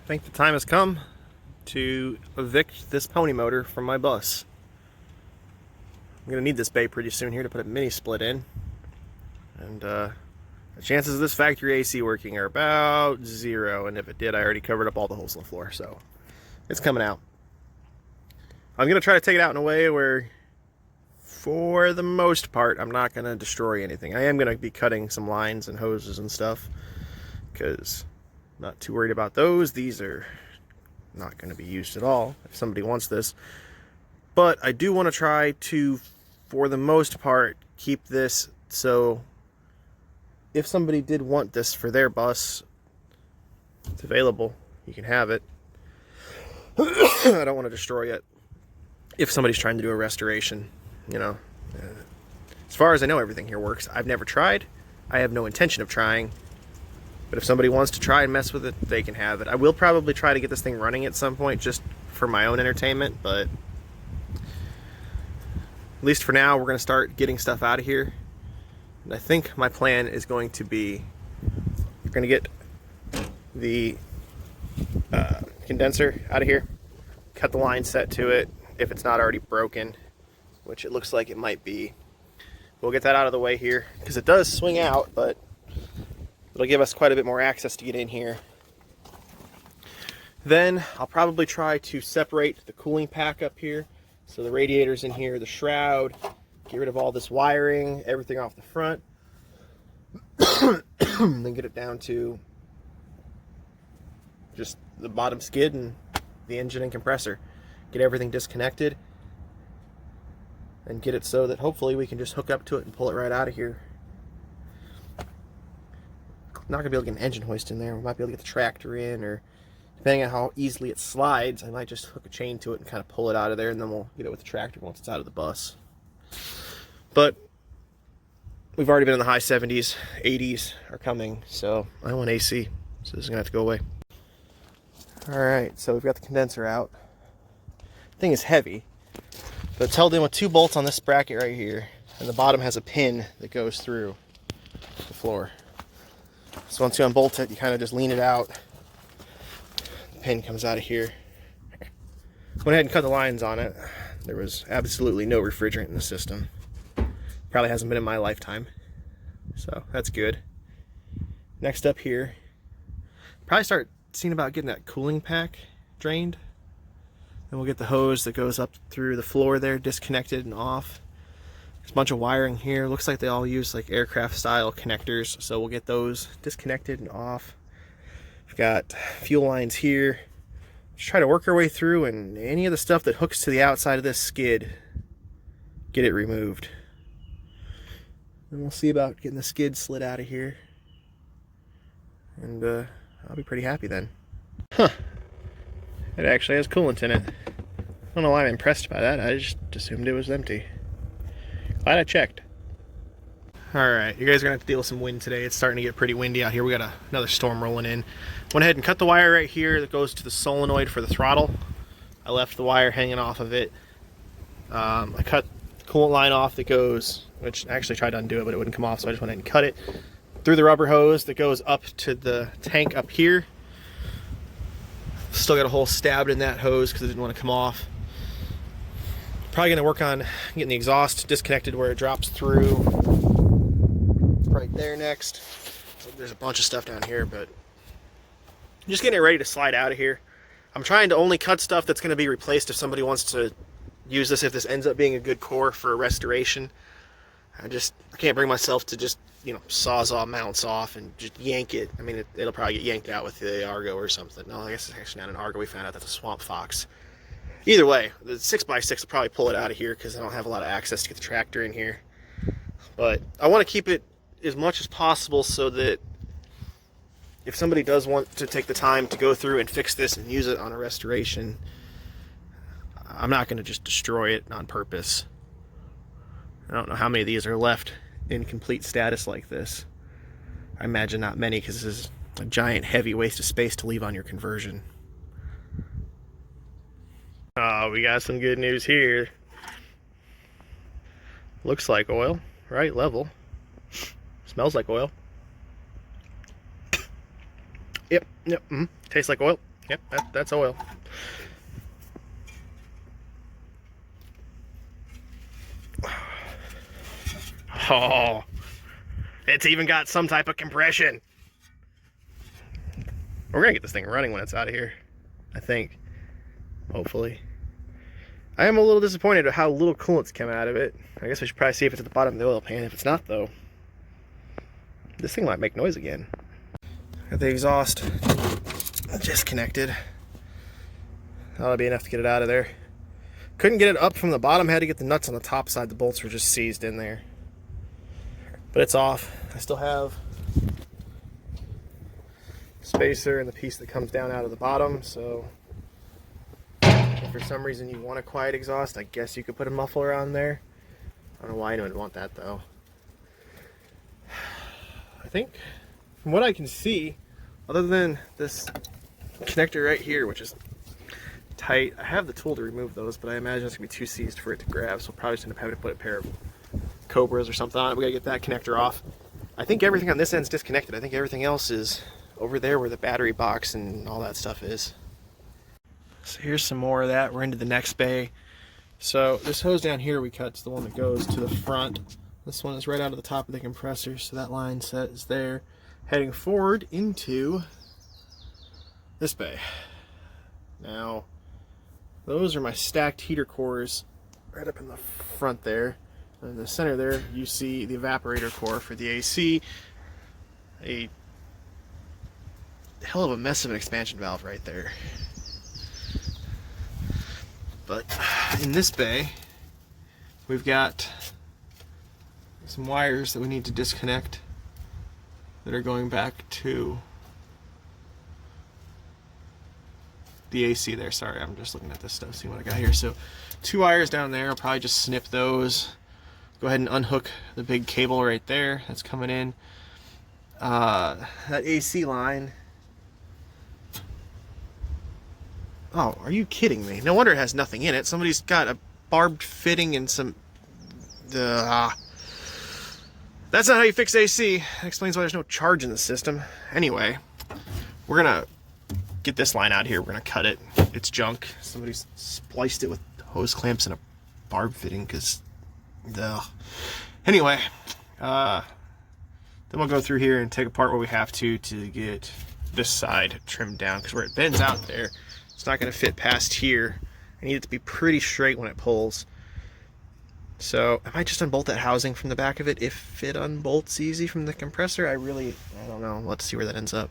I think the time has come to evict this pony motor from my bus. I'm going to need this bay pretty soon here to put a mini split in. And the chances of this factory AC working are about 0. And if it did, I already covered up all the holes in the floor. So it's coming out. I'm going to try to take it out in a way where, for the most part, I'm not going to destroy anything. I am going to be cutting some lines and hoses and stuff, because I'm not too worried about those. These are not going to be used at all if somebody wants this. But I do want to try to, for the most part, keep this so if somebody did want this for their bus, it's available. You can have it. I don't want to destroy it if somebody's trying to do a restoration, you know. As far as I know, everything here works. I've never tried. I have no intention of trying. But if somebody wants to try and mess with it, they can have it. I will probably try to get this thing running at some point just for my own entertainment, but at least for now, we're going to start getting stuff out of here. And I think my plan is going to be, we're going to get the condenser out of here, cut the line set to it if it's not already broken, which it looks like it might be. We'll get that out of the way here because it does swing out, but it'll give us quite a bit more access to get in here. Then I'll probably try to separate the cooling pack up here. So the radiator's in here, the shroud, get rid of all this wiring, everything off the front. Then get it down to just the bottom skid and the engine and compressor. Get everything disconnected and get it so that hopefully we can just hook up to it and pull it right out of here. Not gonna be able to get an engine hoist in there. We might be able to get the tractor in, or depending on how easily it slides, I might just hook a chain to it and kind of pull it out of there, and then we'll get it with the tractor once it's out of the bus. But we've already been in the high 70s, 80s are coming, so I want AC, so this is gonna have to go away. Alright, so we've got the condenser out. The thing is heavy, but it's held in with 2 bolts on this bracket right here, and the bottom has a pin that goes through the floor. So once you unbolt it, you kind of just lean it out. The pin comes out of here. Went ahead and cut the lines on it. There was absolutely no refrigerant in the system. Probably hasn't been in my lifetime. So that's good. Next up here, probably start seeing about getting that cooling pack drained. Then we'll get the hose that goes up through the floor there disconnected and off. There's a bunch of wiring here. Looks like they all use like aircraft style connectors, so we'll get those disconnected and off. We've got fuel lines here. Just try to work our way through, and any of the stuff that hooks to the outside of this skid, get it removed. And we'll see about getting the skid slid out of here. And I'll be pretty happy then. Huh. It actually has coolant in it. I don't know why I'm impressed by that. I just assumed it was empty. Glad I checked. Alright, you guys are going to have to deal with some wind today. It's starting to get pretty windy out here. We got another storm rolling in. Went ahead and cut the wire right here that goes to the solenoid for the throttle. I left the wire hanging off of it. I cut the coolant line off that goes, which I actually tried to undo it, but it wouldn't come off, so I just went ahead and cut it. Through the rubber hose that goes up to the tank up here. Still got a hole stabbed in that hose because it didn't want to come off. Probably going to work on getting the exhaust disconnected where it drops through. Right there next. There's a bunch of stuff down here, but I'm just getting it ready to slide out of here. I'm trying to only cut stuff that's going to be replaced if somebody wants to use this, if this ends up being a good core for a restoration. I can't bring myself to just, you know, sawzall mounts off and just yank it. I mean, it'll probably get yanked out with the Argo or something. No, I guess it's actually not an Argo. We found out that's a Swamp Fox. Either way, the 6x6 will probably pull it out of here because I don't have a lot of access to get the tractor in here. But I want to keep it as much as possible so that if somebody does want to take the time to go through and fix this and use it on a restoration, I'm not going to just destroy it on purpose. I don't know how many of these are left in complete status like this. I imagine not many, because this is a giant heavy waste of space to leave on your conversion. Oh, we got some good news here. Looks like oil, right level. Smells like oil. Yep, tastes like oil. Yep, that's oil. Oh, it's even got some type of compression. We're gonna get this thing running when it's out of here, I think. Hopefully. I am a little disappointed at how little coolant's come out of it. I guess we should probably see if it's at the bottom of the oil pan. If it's not, though, this thing might make noise again. Got the exhaust disconnected. That'll be enough to get it out of there. Couldn't get it up from the bottom, had to get the nuts on the top side. The bolts were just seized in there. But it's off. I still have spacer and the piece that comes down out of the bottom, so if for some reason you want a quiet exhaust, I guess you could put a muffler on there. I don't know why anyone would want that though. I think from what I can see, other than this connector right here, which is tight, I have the tool to remove those, but I imagine it's gonna be too seized for it to grab, so we'll probably just end up having to put a pair of Cobras or something on it. We gotta get that connector off. I think everything on this end's disconnected. I think everything else is over there where the battery box and all that stuff is. So here's some more of that. We're into the next bay. So this hose down here we cut is the one that goes to the front. This one is right out of the top of the compressor, so that line set is there. Heading forward into this bay. Now, those are my stacked heater cores right up in the front there. In the center there, you see the evaporator core for the AC. A hell of a mess of an expansion valve right there. But in this bay, we've got some wires that we need to disconnect that are going back to the AC there. Sorry, I'm just looking at this stuff, seeing what I got here. So 2 wires down there, I'll probably just snip those. Go ahead and unhook the big cable right there that's coming in. That AC line. Oh, are you kidding me? No wonder it has nothing in it. Somebody's got a barbed fitting and some... That's not how you fix AC. That explains why there's no charge in the system. Anyway, we're gonna get this line out here. We're gonna cut it. It's junk. Somebody's spliced it with hose clamps and a barb fitting because... Anyway, then we'll go through here and take apart what we have to get this side trimmed down, because where it bends out there, it's not going to fit past here. I need it to be pretty straight when it pulls. So I might just unbolt that housing from the back of it if it unbolts easy from the compressor. I don't know. Let's see where that ends up.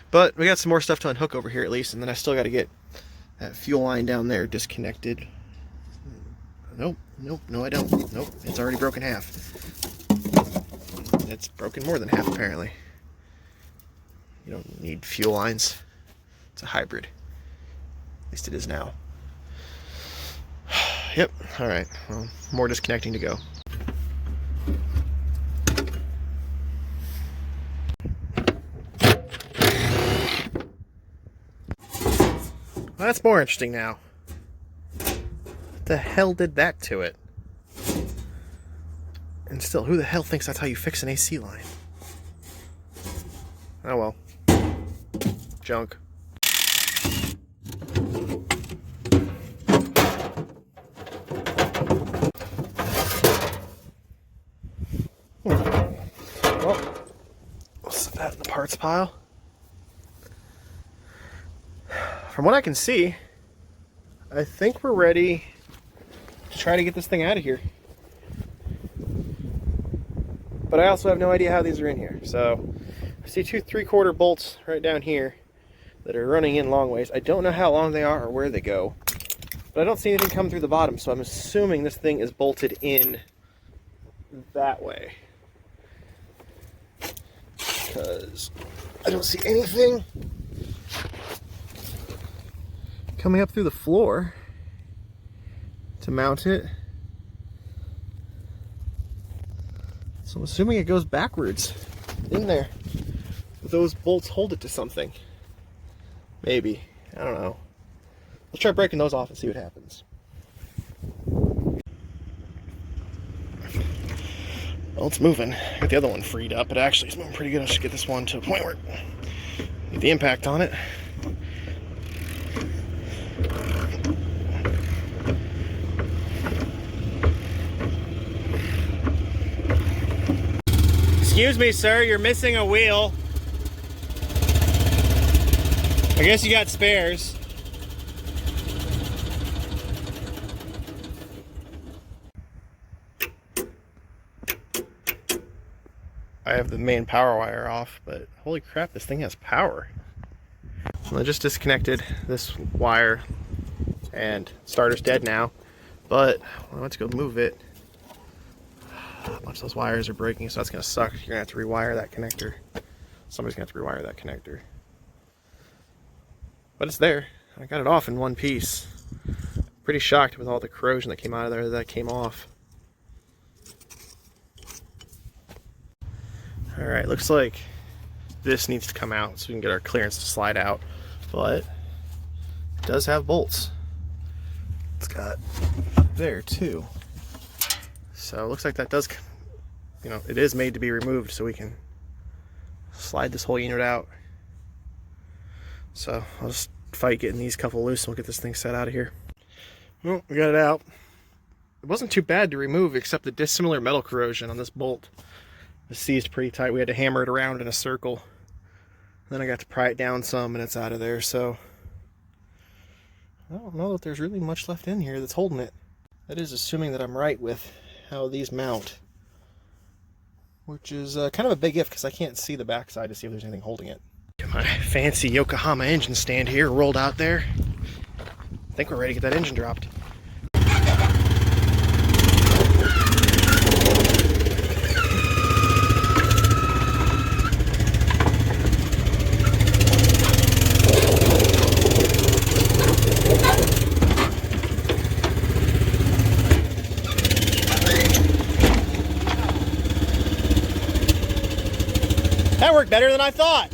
But we got some more stuff to unhook over here at least, and then I still got to get that fuel line down there disconnected. Nope, no I don't. Nope, it's already broken half. It's broken more than half apparently. You don't need fuel lines. It's a hybrid. At least it is now. Yep, alright. Well, more disconnecting to go. Well, that's more interesting now. What the hell did that to it? And still, who the hell thinks that's how you fix an AC line? Oh well. Junk. Well, we'll set that in the parts pile. From what I can see, I think we're ready to try to get this thing out of here. But I also have no idea how these are in here. So I see 2 3/4 bolts right down here that are running in long ways. I don't know how long they are or where they go, but I don't see anything come through the bottom, so I'm assuming this thing is bolted in that way, because I don't see anything coming up through the floor to mount it. So I'm assuming it goes backwards in there. But those bolts hold it to something. Maybe. I don't know. Let's try breaking those off and see what happens. Well, it's moving. I got the other one freed up, but actually it's moving pretty good. I should get this one to a point where I get the impact on it. Excuse me, sir, you're missing a wheel. I guess you got spares. I have the main power wire off, but holy crap, this thing has power. Well, I just disconnected this wire and starter's dead now, but when I went to go move it, a bunch of those wires are breaking, so that's gonna suck. You're gonna have to rewire that connector. Somebody's gonna have to rewire that connector. But it's there. I got it off in one piece. Pretty shocked with all the corrosion that came out of there that came off. Alright, looks like this needs to come out so we can get our clearance to slide out. But it does have bolts. It's got up there too. So it looks like that does, you know, it is made to be removed so we can slide this whole unit out. So I'll just fight getting these couple loose and we'll get this thing set out of here. Well, we got it out. It wasn't too bad to remove except the dissimilar metal corrosion on this bolt. The seized pretty tight. We had to hammer it around in a circle. Then I got to pry it down some and it's out of there. So I don't know that there's really much left in here that's holding it. That is assuming that I'm right with how these mount, which is kind of a big if because I can't see the backside to see if there's anything holding it. Get my fancy Yokohama engine stand here rolled out there. I think we're ready to get that engine dropped. That worked better than I thought.